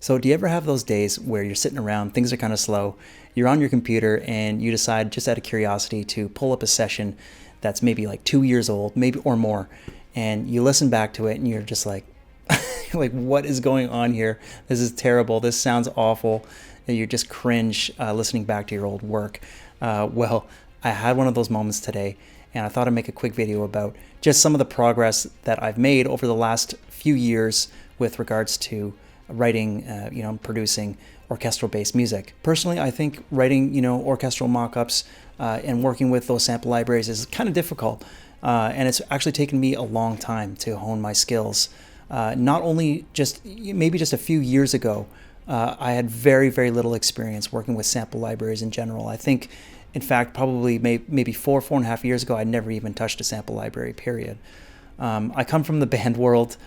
So do you ever have those days where you're sitting around, things are kind of slow, you're on your computer and you decide just out of curiosity to pull up a session that's maybe like 2 years old, maybe or more, and you listen back to it and you're just like, like, what is going on here? This is terrible. This sounds awful. And you just cringe listening back to your old work. Well, I had one of those moments today, and I thought I'd make a quick video about just some of the progress that I've made over the last few years with regards to writing, producing orchestral-based music. Personally, I think writing, orchestral mock-ups and working with those sample libraries is kind of difficult, and it's actually taken me a long time to hone my skills. Not only maybe just a few years ago, I had very, very little experience working with sample libraries in general. I think, in fact, probably maybe 4.5 years ago, I'd never even touched a sample library, period. I come from the band world.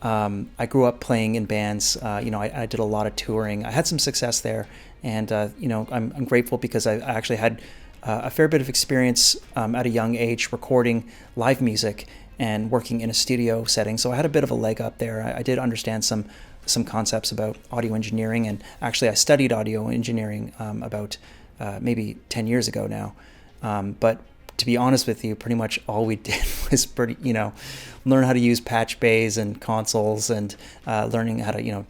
I grew up playing in bands. I did a lot of touring. I had some success there, and I'm grateful because I actually had a fair bit of experience at a young age recording live music and working in a studio setting. So I had a bit of a leg up there. I did understand some concepts about audio engineering, and actually I studied audio engineering about maybe 10 years ago now. But to be honest with you, pretty much all we did was learn how to use patch bays and consoles and learning how to,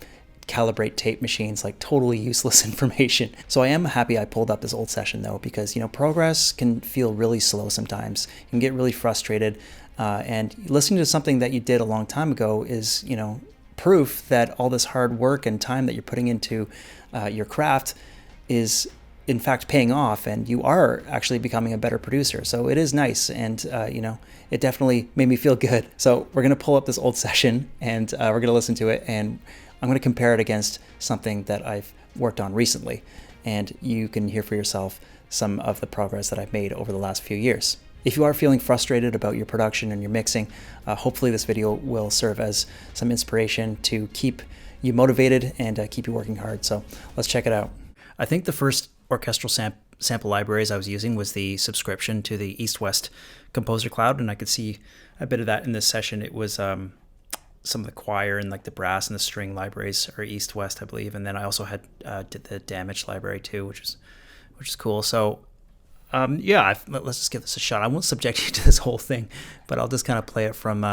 calibrate tape machines, like totally useless information. So I am happy I pulled up this old session though, because, progress can feel really slow sometimes. You can get really frustrated. And listening to something that you did a long time ago is, proof that all this hard work and time that you're putting into your craft is in fact paying off, and you are actually becoming a better producer. So it is nice, and it definitely made me feel good. So we're gonna pull up this old session, and we're gonna listen to it, and I'm gonna compare it against something that I've worked on recently, and you can hear for yourself some of the progress that I've made over the last few years. If you are feeling frustrated about your production and your mixing, hopefully this video will serve as some inspiration to keep you motivated and keep you working hard. So let's check it out. I think the first orchestral sample libraries I was using was the subscription to the East-West Composer Cloud, and I could see a bit of that in this session. It was some of the choir and like the brass and the string libraries are East-West, I believe, and then I also had did the damage library too, which is cool. So let's just give this a shot. I won't subject you to this whole thing, but I'll just kind of play it from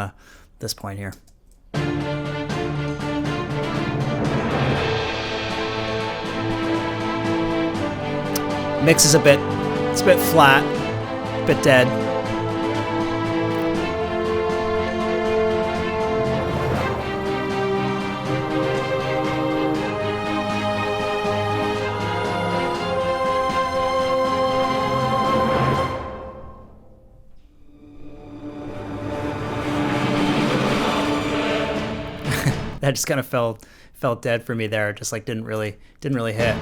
this point here. Mix is it's a bit flat, a bit dead. That just kind of felt dead for me there. Just like didn't really hit.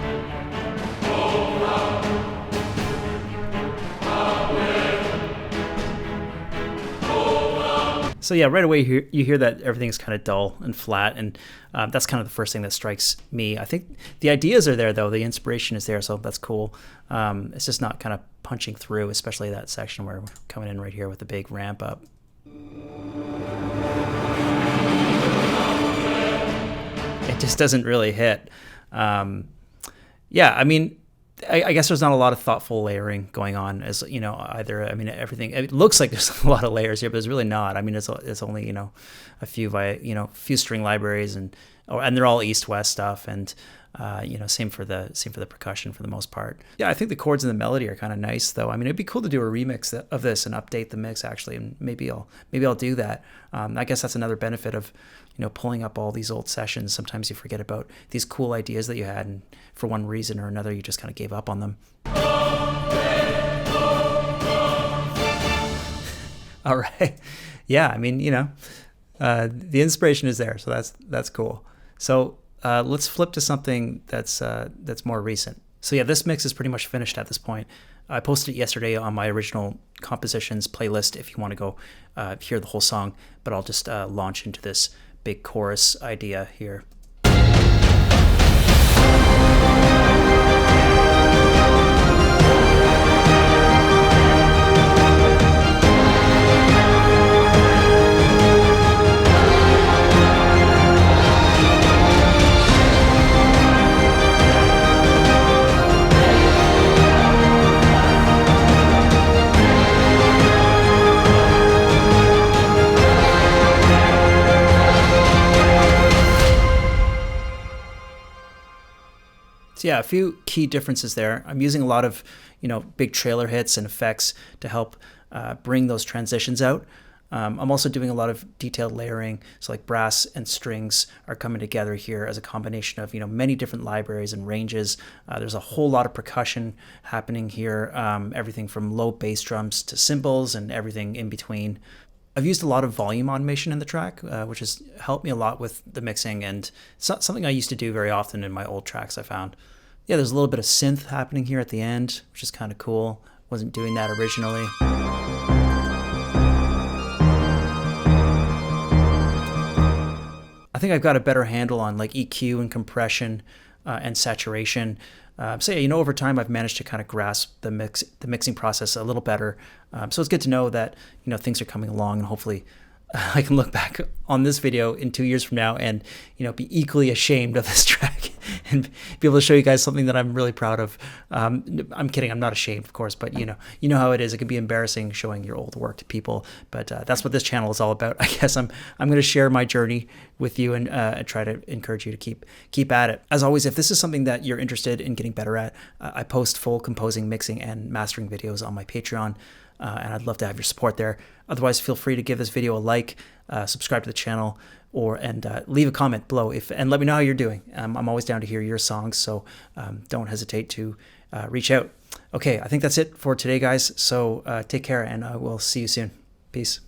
So yeah, right away you hear that everything's kind of dull and flat, and that's kind of the first thing that strikes me. I think the ideas are there though, the inspiration is there, so that's cool. It's just not kind of punching through, especially that section where we're coming in right here with the big ramp up. It just doesn't really hit. I mean, I guess there's not a lot of thoughtful layering going on, as either. I mean, everything. It looks like there's a lot of layers here, but there's really not. I mean, it's only a few string libraries, and they're all East-West stuff, and same for the percussion for the most part. Yeah, I think the chords and the melody are kind of nice though. I mean, it'd be cool to do a remix of this and update the mix actually, and maybe I'll do that. I guess that's another benefit of pulling up all these old sessions. Sometimes you forget about these cool ideas that you had, and for one reason or another, you just kind of gave up on them. All right. Yeah, I mean, the inspiration is there, so that's cool. So let's flip to something that's more recent. So yeah, this mix is pretty much finished at this point. I posted it yesterday on my original compositions playlist if you want to go hear the whole song, but I'll just launch into this big chorus idea here. So yeah, a few key differences there. I'm using a lot of, big trailer hits and effects to help bring those transitions out. I'm also doing a lot of detailed layering. So like brass and strings are coming together here as a combination of, many different libraries and ranges. There's a whole lot of percussion happening here. Everything from low bass drums to cymbals and everything in between. I've used a lot of volume automation in the track, which has helped me a lot with the mixing, and it's not something I used to do very often in my old tracks, I found. Yeah, there's a little bit of synth happening here at the end, which is kind of cool. Wasn't doing that originally. I think I've got a better handle on like EQ and compression and saturation. So yeah, over time I've managed to kind of grasp the mixing process a little better. So it's good to know that things are coming along, and hopefully I can look back on this video in 2 years from now and be equally ashamed of this track and be able to show you guys something that I'm really proud of. I'm kidding, I'm not ashamed, of course, but you know how it is. It can be embarrassing showing your old work to people, but that's what this channel is all about. I guess I'm going to share my journey with you and try to encourage you to keep at it. As always, if this is something that you're interested in getting better at, I post full composing, mixing, and mastering videos on my Patreon. And I'd love to have your support there. Otherwise, feel free to give this video a like, subscribe to the channel, and leave a comment below and let me know how you're doing. I'm always down to hear your songs, so don't hesitate to reach out. Okay, I think that's it for today, guys. So take care, and we'll see you soon. Peace.